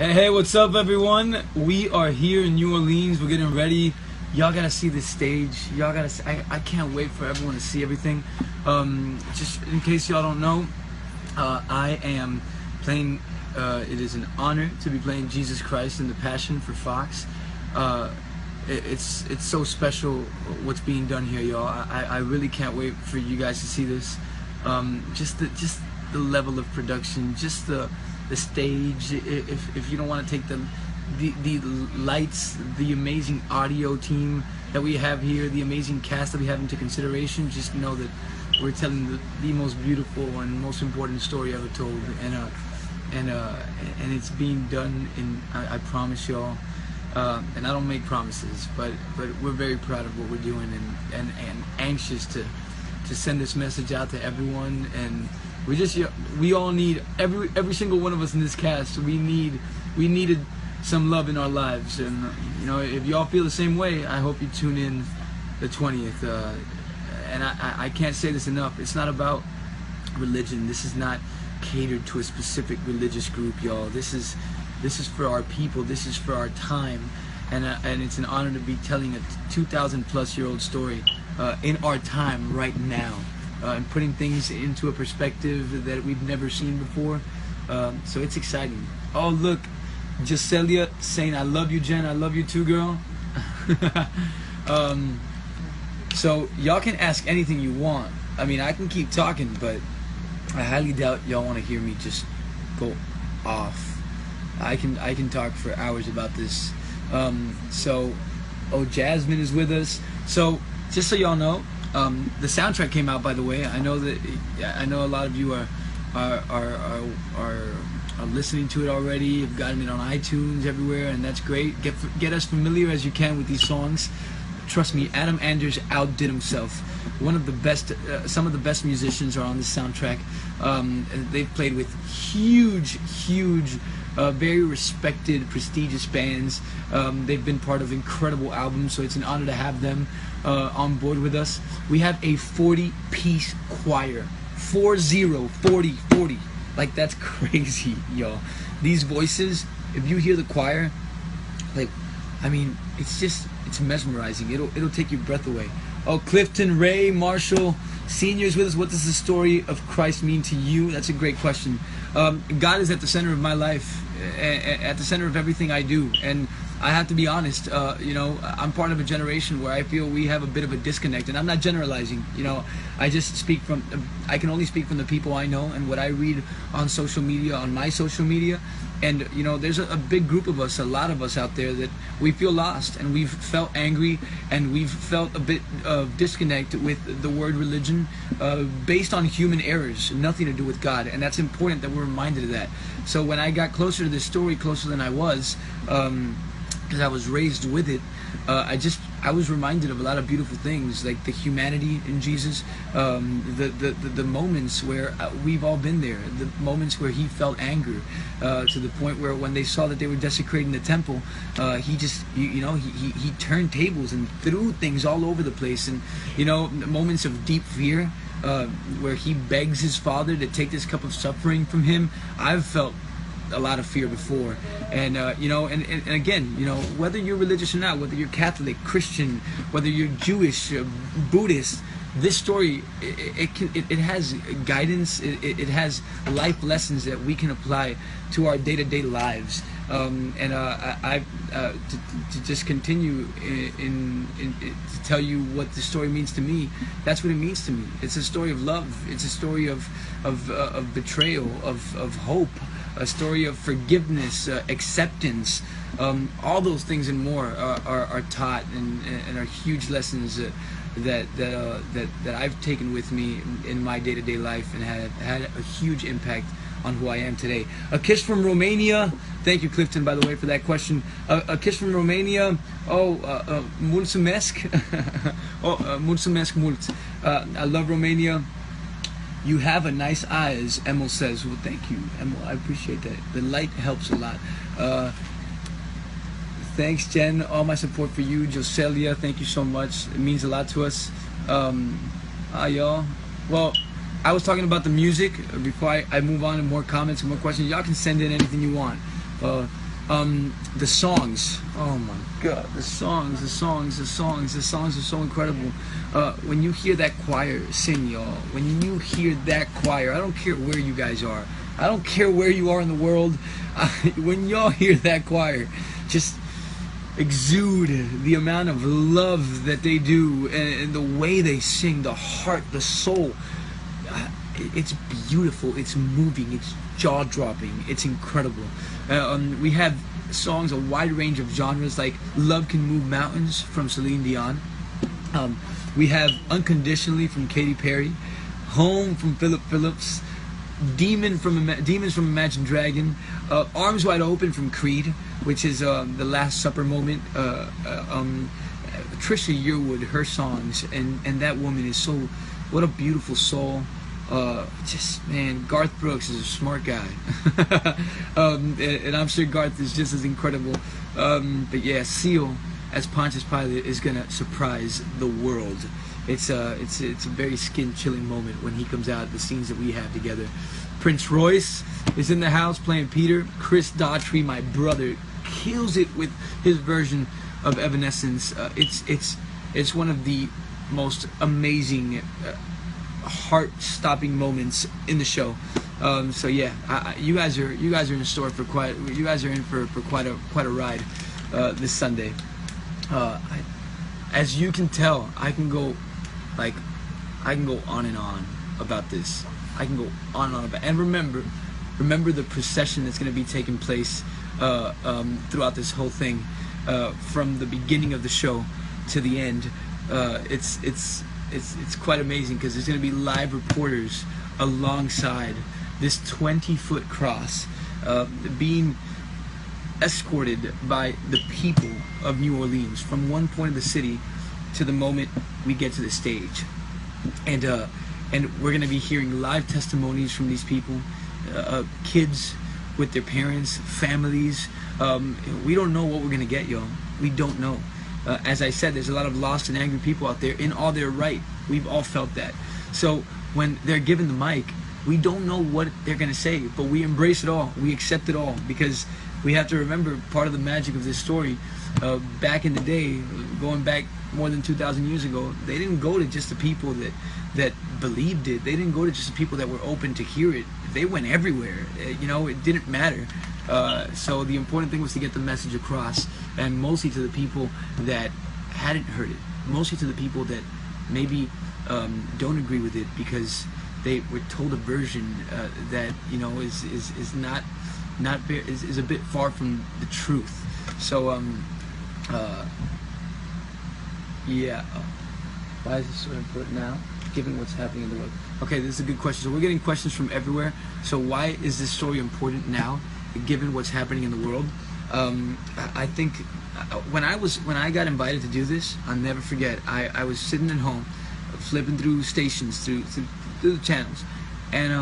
Hey, what's up, everyone? We are here in New Orleans. We're getting ready. Y'all gotta see the stage. Y'all gotta see, I can't wait for everyone to see everything. Just in case y'all don't know, I am playing, it is an honor to be playing Jesus Christ in the Passion for Fox. It's so special what's being done here, y'all. I really can't wait for you guys to see this. Just the level of production, just the stage. If you don't want to take the lights, the amazing audio team that we have here, the amazing cast that we have into consideration, just know that we're telling the most beautiful and most important story ever told, and it's being done. I promise y'all. And I don't make promises, but we're very proud of what we're doing, and anxious to send this message out to everyone. And we all need, every single one of us in this cast, we needed some love in our lives. And you know, if y'all feel the same way, I hope you tune in the 20th. And I can't say this enough. It's not about religion. This is not catered to a specific religious group, y'all. This is for our people. This is for our time, and it's an honor to be telling a 2,000-plus-year-old story in our time right now, and putting things into a perspective that we've never seen before. So it's exciting. Oh, look, Giselia saying, "I love you, Jen. I love you too, girl." So y'all can ask anything you want. I mean, I can keep talking, but I highly doubt y'all want to hear me just go off. I can talk for hours about this. Oh, Jasmine is with us. So just so y'all know, the soundtrack came out, by the way. I know a lot of you are listening to it already. You've gotten it on iTunes everywhere, and that's great. Get as familiar as you can with these songs. Trust me, Adam Anders outdid himself. One of the best, some of the best musicians are on this soundtrack. They've played with huge, very respected, prestigious bands. They've been part of incredible albums, so it's an honor to have them on board with us. We have a 40-piece choir. 40. Like, that's crazy, y'all. These voices, if you hear the choir, like, I mean, it's mesmerizing. It'll take your breath away. Oh, Clifton, Ray, Marshall, seniors with us. What does the story of Christ mean to you? That's a great question. God is at the center of my life, at the center of everything I do, and I have to be honest. You know, I'm part of a generation where I feel we have a bit of a disconnect, and I'm not generalizing. You know, I can only speak from the people I know and what I read on social media, on my social media. And you know, there's a big group of us, a lot of us out there, that we feel lost, and we've felt angry, and we've felt a bit of disconnect with the word religion, based on human errors, nothing to do with God. And that's important that we're reminded of that. So when I got closer to this story, closer than I was, because I was raised with it, I was reminded of a lot of beautiful things, like the humanity in Jesus, the moments where we've all been there, the moments where he felt anger, to the point where when they saw that they were desecrating the temple, he just, you know, he turned tables and threw things all over the place. And you know, moments of deep fear, where he begs his Father to take this cup of suffering from him. I've felt a lot of fear before, and you know, and again, you know, whether you're religious or not, whether you're Catholic, Christian, whether you're Jewish, Buddhist, this story, it has guidance, it has life lessons that we can apply to our day-to-day lives. To just continue to tell you what the story means to me. That's what it means to me. It's a story of love. It's a story of betrayal, of hope, a story of forgiveness, acceptance. All those things and more are taught and are huge lessons that I've taken with me in my day-to-day life, and had a huge impact on who I am today. A kiss from Romania. Thank you, Clifton, by the way, for that question. A kiss from Romania. Oh, mulțumesc. Mulțumesc mult. I love Romania. You have a nice eyes, Emil says. Well, thank you, Emil. I appreciate that. The light helps a lot. Thanks, Jen. All my support for you. Joselia, thank you so much. It means a lot to us. Y'all. Well, I was talking about the music before I move on to more comments and more questions. Y'all can send in anything you want. The songs, oh my God, the songs are so incredible. When you hear that choir sing, y'all, when you hear that choir, I don't care where you guys are, I don't care where you are in the world, when y'all hear that choir, just exude the amount of love that they do, and the way they sing, the heart, the soul. It's beautiful, it's moving, it's jaw-dropping, it's incredible. We have songs, a wide range of genres, like Love Can Move Mountains from Celine Dion. We have Unconditionally from Katy Perry, Home from Philip Phillips, Demons from Imagine Dragon, Arms Wide Open from Creed, which is the Last Supper moment. Trisha Yearwood, her songs, and that woman is so, what a beautiful soul. Just, man, Garth Brooks is a smart guy. And I'm sure Garth is just as incredible. But yeah, Seal as Pontius Pilate is gonna surprise the world. It's a very skin-chilling moment when he comes out, the scenes that we have together. Prince Royce is in the house playing Peter. Chris Daughtry, my brother, kills it with his version of Evanescence. It's one of the most amazing heart-stopping moments in the show. So yeah, you guys are in store for quite. You guys are in for quite a ride this Sunday. As you can tell, I can go on and on about this. I can go on and on about. And remember the procession that's going to be taking place throughout this whole thing, from the beginning of the show to the end. It's quite amazing, because there's going to be live reporters alongside this 20-foot cross, being escorted by the people of New Orleans from one point of the city to the moment we get to the stage. And we're going to be hearing live testimonies from these people, kids with their parents, families. We don't know what we're going to get, y'all. We don't know. As I said, there's a lot of lost and angry people out there in all their right. We've all felt that. So when they're given the mic, we don't know what they're going to say, but we embrace it all. We accept it all, because we have to remember part of the magic of this story. Back in the day, going back more than 2,000 years ago, they didn't go to just the people that believed it. They didn't go to just the people that were open to hear it. They went everywhere. It didn't matter. So the important thing was to get the message across, and mostly to the people that hadn't heard it, mostly to the people that maybe don't agree with it, because they were told a version that is a bit far from the truth. So yeah. Why is this so important now, given what's happening in the world? Okay, this is a good question. So we're getting questions from everywhere. So why is this story important now, given what's happening in the world? I think when I got invited to do this, I'll never forget. I was sitting at home, flipping through stations, through the channels, and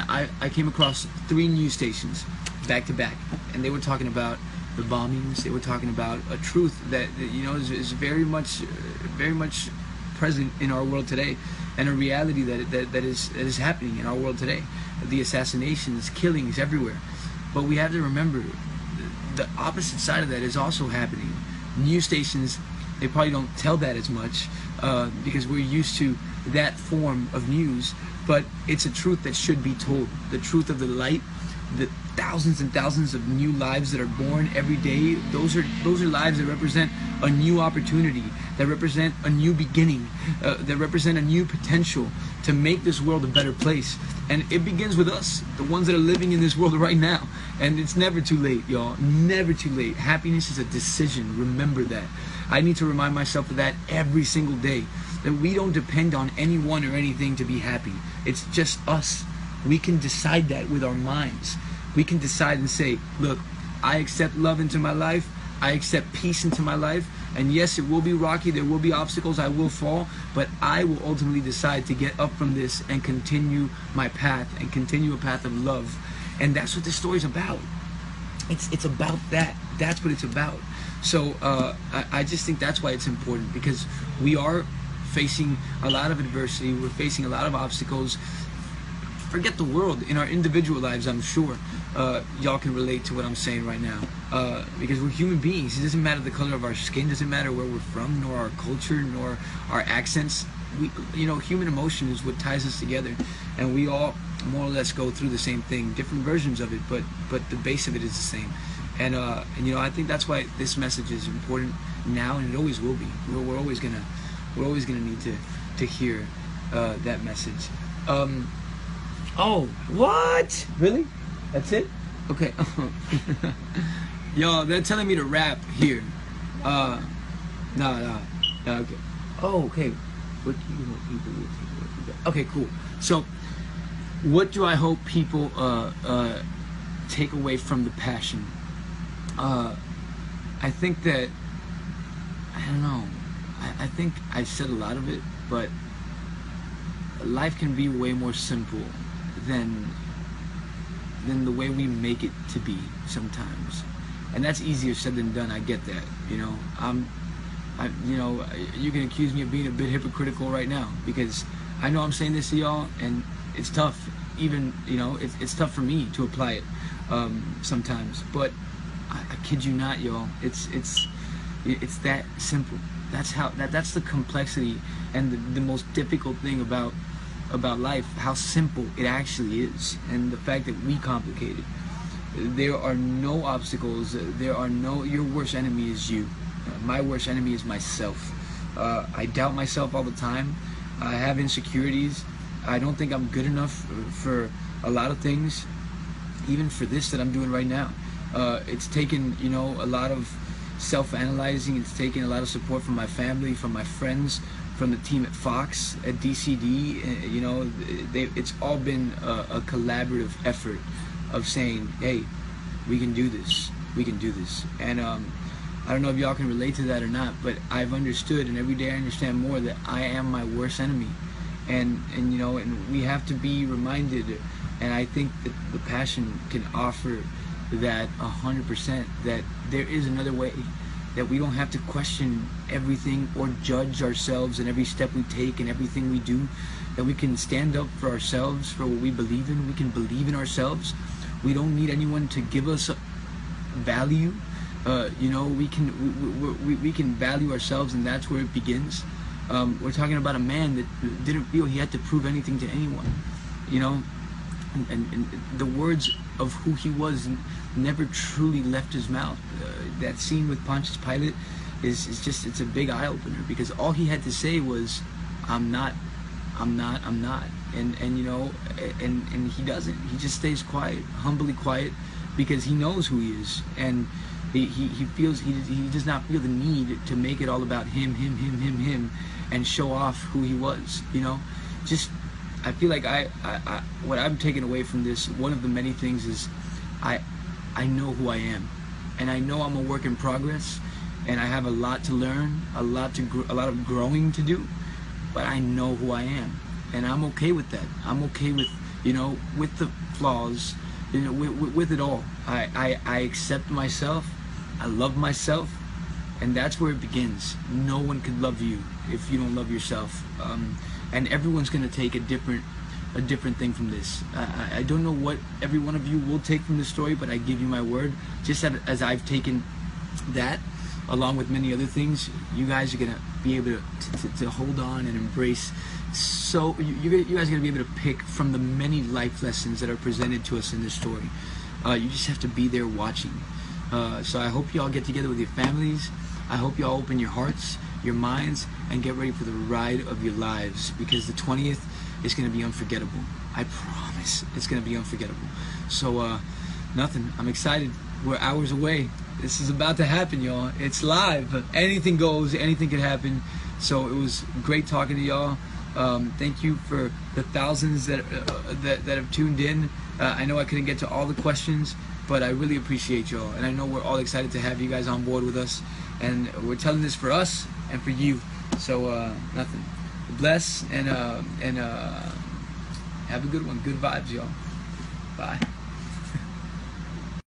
I came across 3 news stations back to back, and they were talking about the bombings. They were talking about a truth that is very much present in our world today, and a reality that is happening in our world today. The assassinations, killings everywhere. But we have to remember the opposite side of that is also happening. News stations, they probably don't tell that as much because we're used to that form of news, but it's a truth that should be told. The truth of the light, the thousands and thousands of new lives that are born every day, those are lives that represent a new opportunity, that represent a new beginning, that represent a new potential to make this world a better place. And it begins with us, the ones that are living in this world right now. And it's never too late, y'all. Never too late. Happiness is a decision. Remember that. I need to remind myself of that every single day. That we don't depend on anyone or anything to be happy. It's just us. We can decide that with our minds. We can decide and say, look, I accept love into my life. I accept peace into my life. And yes, it will be rocky. There will be obstacles. I will fall. But I will ultimately decide to get up from this and continue my path, and continue a path of love. And that's what this story's about. It's about that. That's what it's about. So I just think that's why it's important, because we are facing a lot of adversity. We're facing a lot of obstacles. forget the world, in our individual lives, I'm sure y'all can relate to what I'm saying right now, because we're human beings. It doesn't matter the color of our skin, doesn't matter where we're from, nor our culture, nor our accents. Human emotion is what ties us together, and we all more or less go through the same thing, different versions of it, but the base of it is the same. And I think that's why this message is important now, and it always will be. We're always gonna need to hear that message. Oh, what? Really? That's it? Okay. Yo, they're telling me to rap here. No, okay. Oh, okay. What do you hope people will take away? Okay, cool. So, what do I hope people take away from the passion? I think that, I don't know. I think I said a lot of it, but life can be way more simple than the way we make it to be sometimes, and that's easier said than done. I get that. You can accuse me of being a bit hypocritical right now, because I know I'm saying this to y'all, and it's tough. Even it's tough for me to apply it sometimes. But I kid you not, y'all. It's that simple. That's the complexity and the most difficult thing about life, how simple it actually is, and the fact that we complicate it. There are no obstacles. Your worst enemy is you. My worst enemy is myself. I doubt myself all the time. I have insecurities. I don't think I'm good enough for a lot of things, even for this that I'm doing right now. It's taken a lot of self-analyzing. It's taken a lot of support from my family, from my friends, from the team at Fox, at DCD. It's all been a collaborative effort of saying, hey, we can do this. And I don't know if y'all can relate to that or not, but I've understood, and every day I understand more, that I am my worst enemy. And we have to be reminded, and I think that the passion can offer that 100%, that there is another way, that we don't have to question everything or judge ourselves in every step we take and everything we do, that we can stand up for ourselves, for what we believe in. We can believe in ourselves. We don't need anyone to give us value. We can value ourselves, and that's where it begins. We're talking about a man that didn't feel he had to prove anything to anyone, and the words of who he was never truly left his mouth. That scene with Pontius Pilate it's a big eye-opener, because all he had to say was, I'm not, and he doesn't. He just stays quiet, humbly quiet, because he knows who he is, and he feels he does not feel the need to make it all about him, and show off who he was. I feel like what I'm taking away from this, one of the many things, is I know who I am, and I know I'm a work in progress, and I have a lot to learn, a lot of growing to do, but I know who I am, and I'm okay with that. I'm okay with with the flaws, with it all. I accept myself. I love myself, and that's where it begins. No one could love you if you don't love yourself, and everyone's gonna take a different thing from this. I don't know what every one of you will take from this story, but I give you my word, just as I've taken that, along with many other things, you guys are gonna be able to hold on and embrace. So you guys are gonna be able to pick from the many life lessons that are presented to us in this story. You just have to be there watching. So I hope you all get together with your families. I hope you all open your hearts, your minds, and get ready for the ride of your lives, because the 20th is going to be unforgettable. I promise it's going to be unforgettable. So nothing. I'm excited. We're hours away. This is about to happen, y'all. It's live. Anything goes. Anything could happen. So it was great talking to y'all. Thank you for the thousands that have tuned in. I know I couldn't get to all the questions, but I really appreciate y'all, and I know we're all excited to have you guys on board with us, and we're telling this for us and for you. So nothing. Bless and have a good one. Good vibes, y'all. Bye.